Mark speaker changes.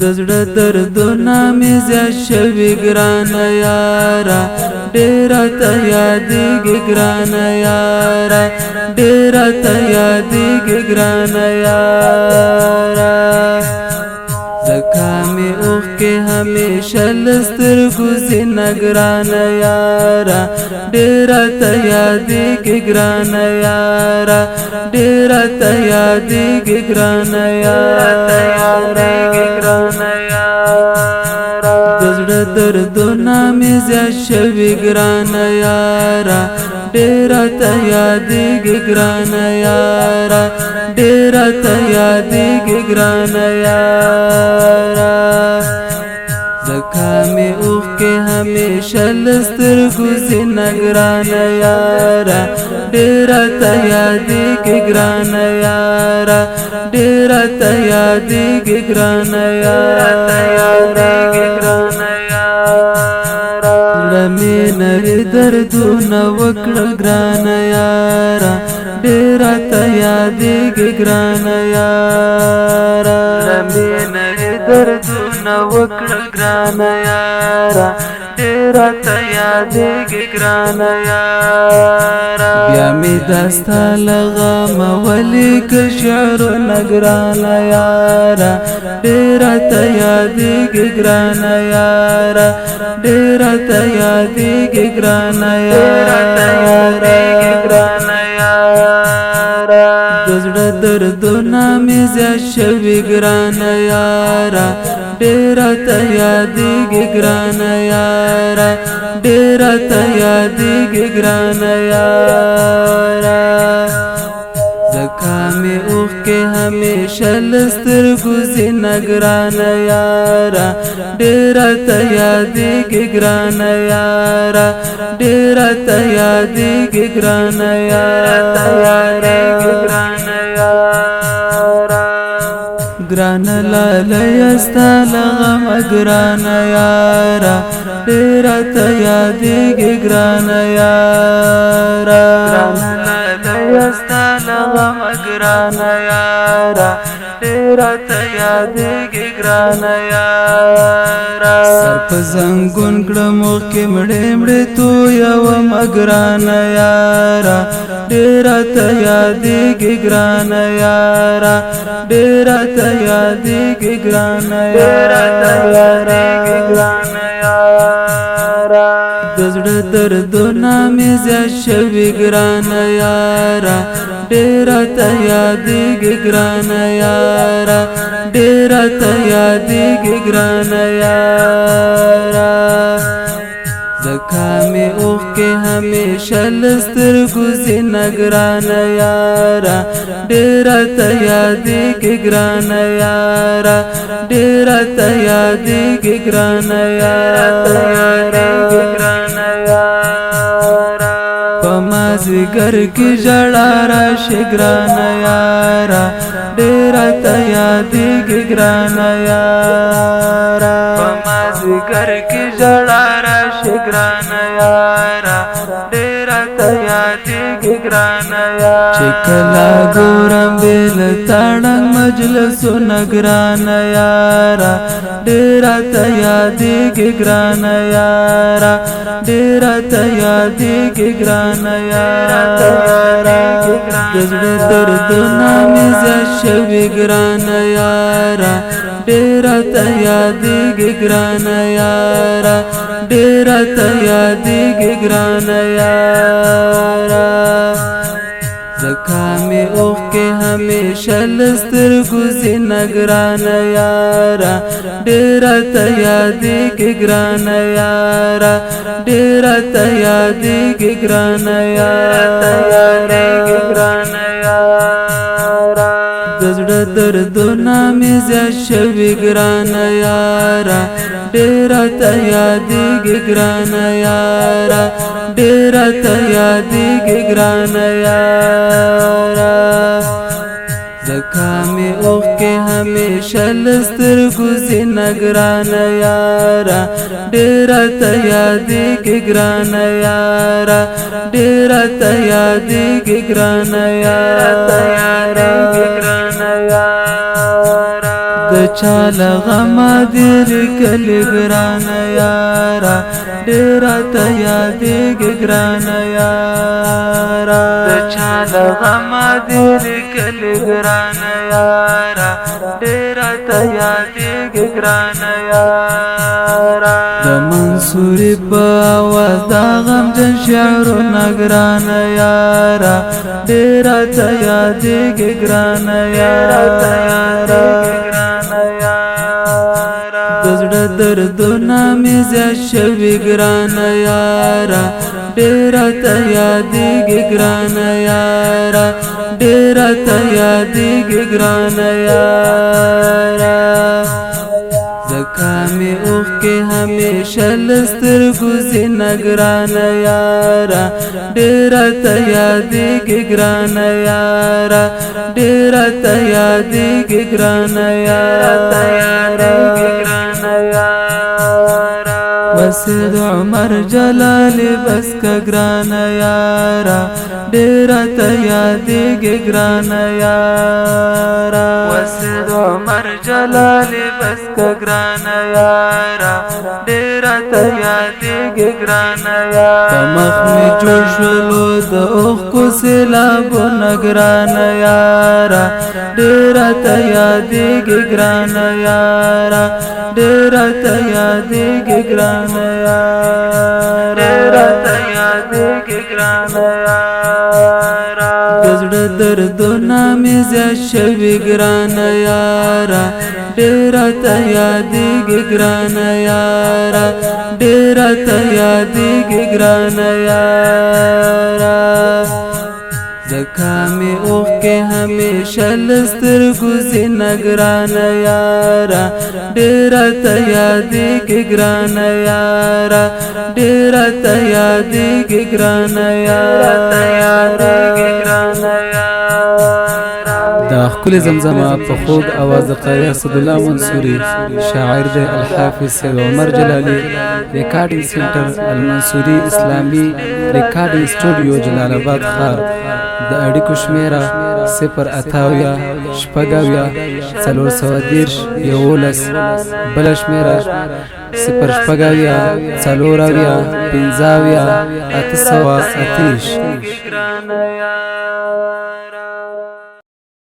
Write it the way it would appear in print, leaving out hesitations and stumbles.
Speaker 1: دزړه دردونه مې زیات شوي ګرانه یاره ډېره ته یادېږي ګرانه یاره ډېره ته یادېږي ګرانه یاره ځکه مې اوښکې همیشه له سترګو ځینه ګرانه یاره ډېره ته یادېږي ګرانه یاره ډېره ته یادېږي ګرانه یاره د زړه دردونه مې زیات شوي ګرانه یاره ډېره ته یادېږي ګرانه یاره ډېره ته یادېږي ګرانه یاره ځکه مې اوښکې همیشه له سترګو ځینه ګرانه یاره ډېره ته یادېږي ګرانه یاره ډېره ته یادېږي ګرانه یاره زړه مې نوې دردونه وکړه ګرانه یاره ډېره ته یادېږي ګرانه یاره زړه مې نوې دردونه وکړه ګرانه یاره ډېره ته یادېږي ګرانه یاره بیا مې دا ستا له غمه ولیکل شعرونه ګرانه یاره ډېره ته یادېږي ګرانه یاره ډېره ته یادېږي ګرانه یاره د زړه دردونه مې زیات شوي ګرانه یاره ډېره ته یادېږي ګرانه یاره ډېره ته یادېږي ګرانه یاره ځکه مې اوښکې همیشه له سترګو ځینه ګرانه یاره ډېره ته یادېږي ګرانه یاره ډېره ته یادېږي ګرانه یاره ګرانه لالیه ستا له غمه ګرانه یاره ډېره ته یادېږي ګرانه یاره ستا له غمه ګرانه یاره ډېره ته یادېږي ګرانه یاره سر په زنګون کړم اوښکې مړې مړې تویومه ګرانه یاره ډېره ته یادېږي ګرانه یاره ډېره ته یادېږي ګرانه یاره د زړه دردونه مې زیات شوي ګرانه یاره ډېره ته یادېږي ګرانه یاره ډېره ته یادېږي ګرانه یاره ځکه مې اوښکې همیشه له سترګو ځینه ګرانه یاره ډېره ته یادېږي ګرانه یاره ډېره ته یادېږي ګرانه یاره په مازدیګر کې ژړا راشي ګرانه یاره ډېره ته یادېږي ګرانه یاره په مازدیګر کې ژړا راشي ګرانه یاره ډېره ته یادېږي ګرانه یاره چې کله ګورم بې له تړنګ مجلسونه ګرانه یاره ډېره ته یادېږي ګرانه یاره ډېره ته یادېږي ګرانه یاره د زړه دردونه مې زیات شوي ګرانه یاره ډېره ته یادېږي ګرانه یاره ډېره ته یادېږي ګرانه یاره ځکه مې اوښکې همیشه له سترګو ځینه ګرانه یاره ډېره ته یادېږي ګرانه یاره ډېره ته یادېږي ګرانه یاره د زړه دردونه مې زیات شوي ګرانه یاره ډېره ته یادېږي ګرانه یاره ډېره ته یادېږي ګرانه یاره ځکه مې اوښکې همیشه له سترګو ځینه ګرانه یاره ډېره ته یادېږي ګرانه یاره ډېره ته یادېږي ګرانه یاره د چال غم دیر کلی گران یارا ډیر ته یادېږي ګران یارا چال غم دیر کلی گران یارا ډیر ته یادېږي ګران یارا د منصوري په आवाज دا غم جن شعرونه ګران یارا ډیر ته یادېږي ګران یارا د زړه دردونه مې زیات شوي ګران یارا ډیر ته یادېږي ګران یارا ډیر ته یادېږي ګران یارا زکا می اوخکې همیشه لسترګو زینه ګران یارا ډیر ته یادېږي ګران یارا ډیر ته یادېږي ګران یارا وسید عمر جلالی بس کا ګران یارا ډیر ته یادېږي ګران یارا وسید عمر جلالی بس کا ګران یارا ډیر ته یادېږي ګران یارا په مخ می جوړ شولو د اوښکو سیلابونه ګران یارا ډیر ته یادېږي ګران یارا ډیر ته یادېږي ګران یارا ډیر ته یادېږي ګران یارا د زړه دردونه مې زیات شوي ګران یارا ډیر ته یادېږي ګران یارا ډیر ته یادېږي ګران یارا زکا می اوخکې همیشه لسترګو زینه ګران یارا ډیر ته یادېږي ګران یارا ډیر ته یادېږي ګران یارا
Speaker 2: دا ښکلې زمزمه په خوږ اواز د قاری اسدالله منصوري شاعر دی الحافظ سید عمر جلالی ریکارډینګ سنټر المنصوري اسلامي ریکارډینګ سټوډیو جلال آباد ښار د اړیکو شمیره 080 شپږاویا 430 11 بل شمیره 0شپږاویا 4اویا 50 830